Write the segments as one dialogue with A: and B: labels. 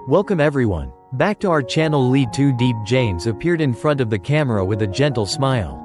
A: Welcome everyone, back to our channel. Lee Tu Diep. James appeared in front of the camera with a gentle smile.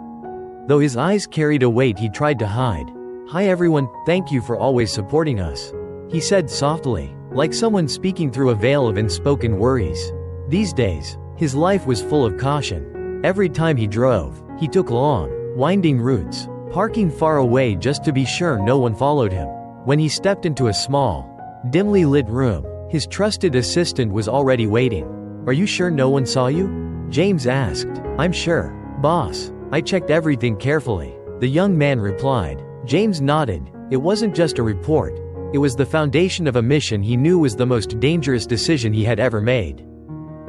A: Though his eyes carried a weight he tried to hide. "Hi everyone, thank you for always supporting us," he said softly, like someone speaking through a veil of unspoken worries. These days, his life was full of caution. Every time he drove, he took long, winding routes, parking far away just to be sure no one followed him. When he stepped into a small, dimly lit room, his trusted assistant was already waiting. "Are you sure no one saw you?" James asked. "I'm sure, boss. I checked everything carefully," the young man replied. James nodded. It wasn't just a report. It was the foundation of a mission he knew was the most dangerous decision he had ever made.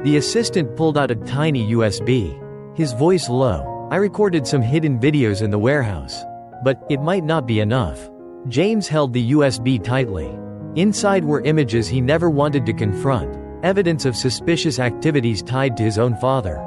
A: The assistant pulled out a tiny USB. His voice low. "I recorded some hidden videos in the warehouse. But it might not be enough." James held the USB tightly. Inside were images he never wanted to confront, evidence of suspicious activities tied to his own father.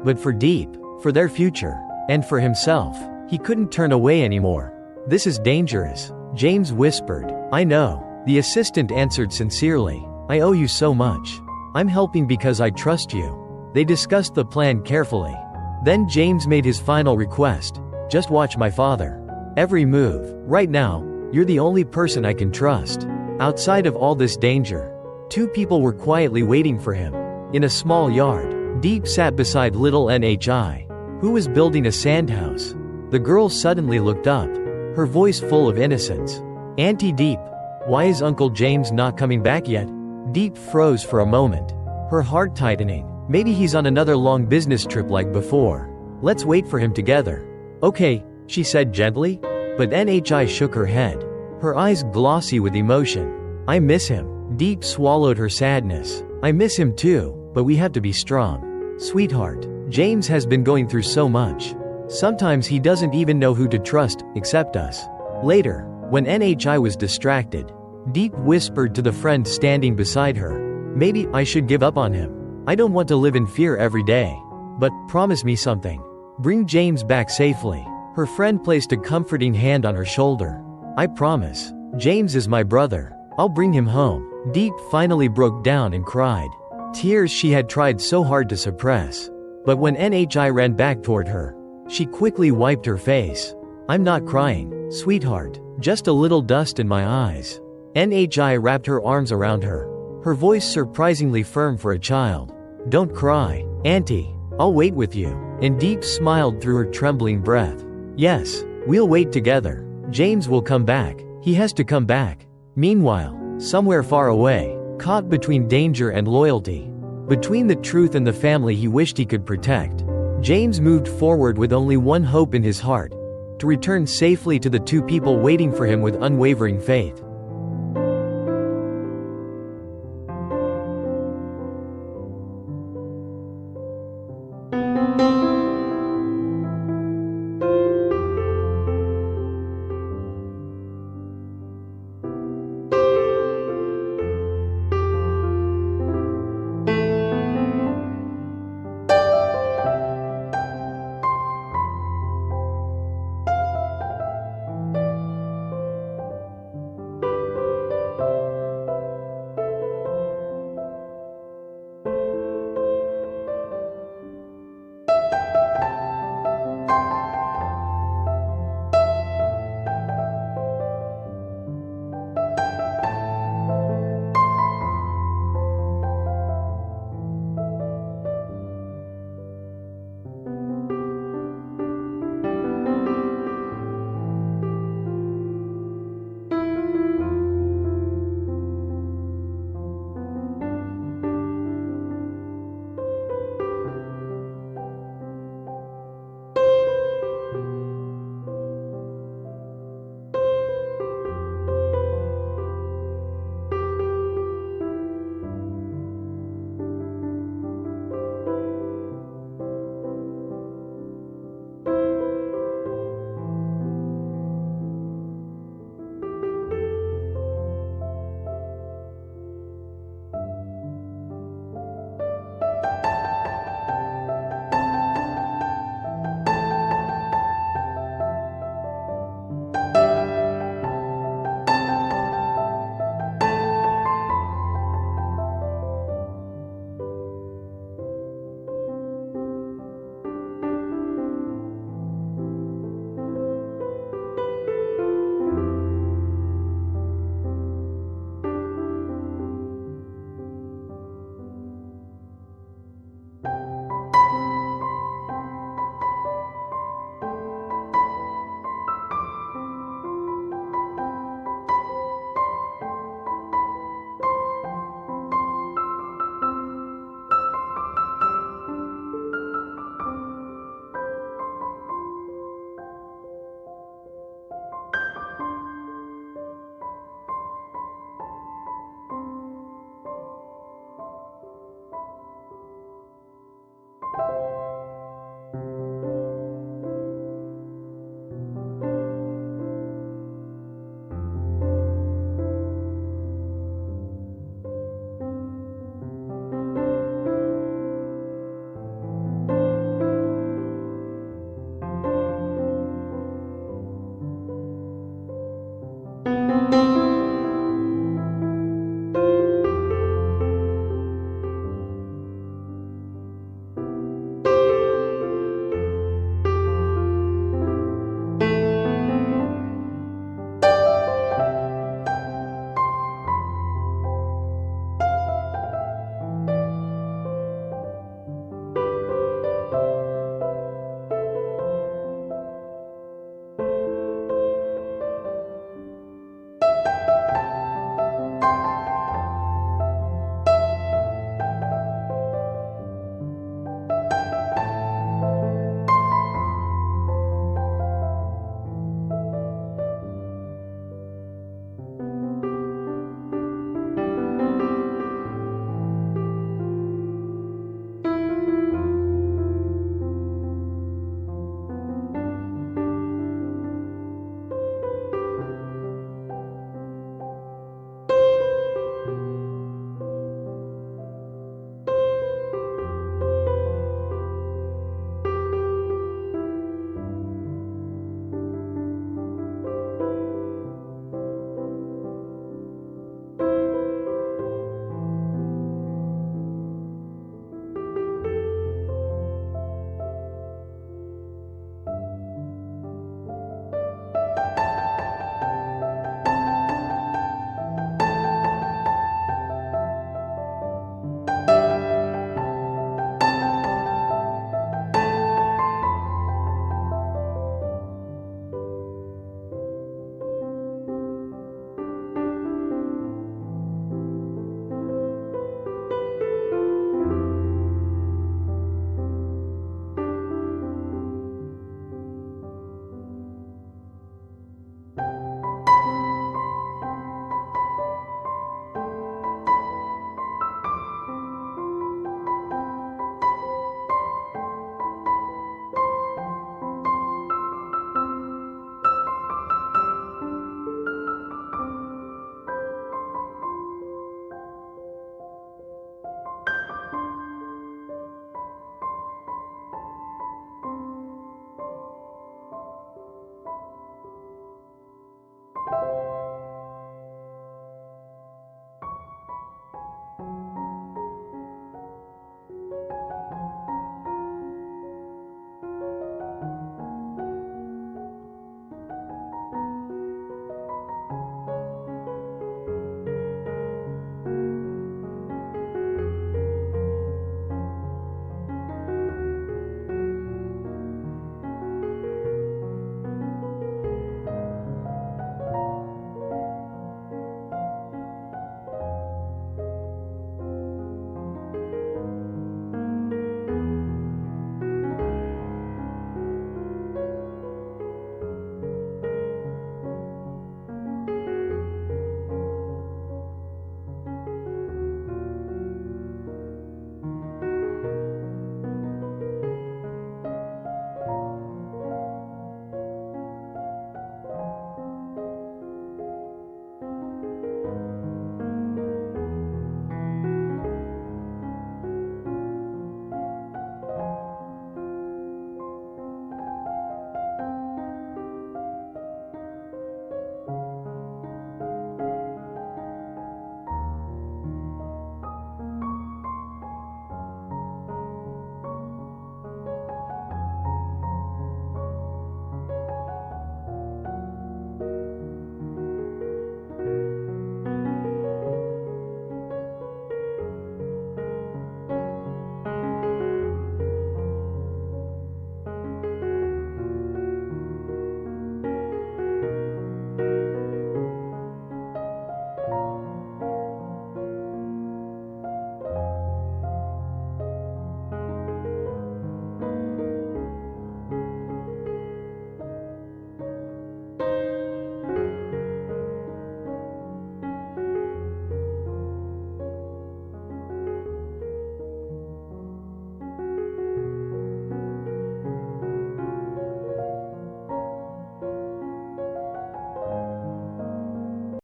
A: But for Diep, for their future, and for himself, he couldn't turn away anymore. "This is dangerous," James whispered. "I know," the assistant answered sincerely. "I owe you so much. I'm helping because I trust you." They discussed the plan carefully. Then James made his final request. "Just watch my father. Every move. Right now, you're the only person I can trust." Outside of all this danger, two people were quietly waiting for him. In a small yard, Diep sat beside little Nhi, who was building a sandhouse. The girl suddenly looked up, her voice full of innocence. "Auntie Diep, why is Uncle James not coming back yet?" Diep froze for a moment, her heart tightening. "Maybe he's on another long business trip like before. Let's wait for him together." "Okay," she said gently. But Nhi shook her head, her eyes glossy with emotion. "I miss him." Diep swallowed her sadness. "I miss him too, but we have to be strong. Sweetheart, James has been going through so much. Sometimes he doesn't even know who to trust, except us." Later, when Nhi was distracted, Diep whispered to the friend standing beside her, "Maybe I should give up on him. I don't want to live in fear every day. But, promise me something. Bring James back safely." Her friend placed a comforting hand on her shoulder. "I promise. James is my brother. I'll bring him home." Diep finally broke down and cried. Tears she had tried so hard to suppress. But when Nhi ran back toward her, she quickly wiped her face. "I'm not crying, sweetheart. Just a little dust in my eyes." Nhi wrapped her arms around her, her voice surprisingly firm for a child. "Don't cry, Auntie. I'll wait with you." And Diep smiled through her trembling breath. "Yes, we'll wait together. James will come back. He has to come back." Meanwhile, somewhere far away, caught between danger and loyalty, between the truth and the family he wished he could protect, James moved forward with only one hope in his heart: to return safely to the two people waiting for him with unwavering faith.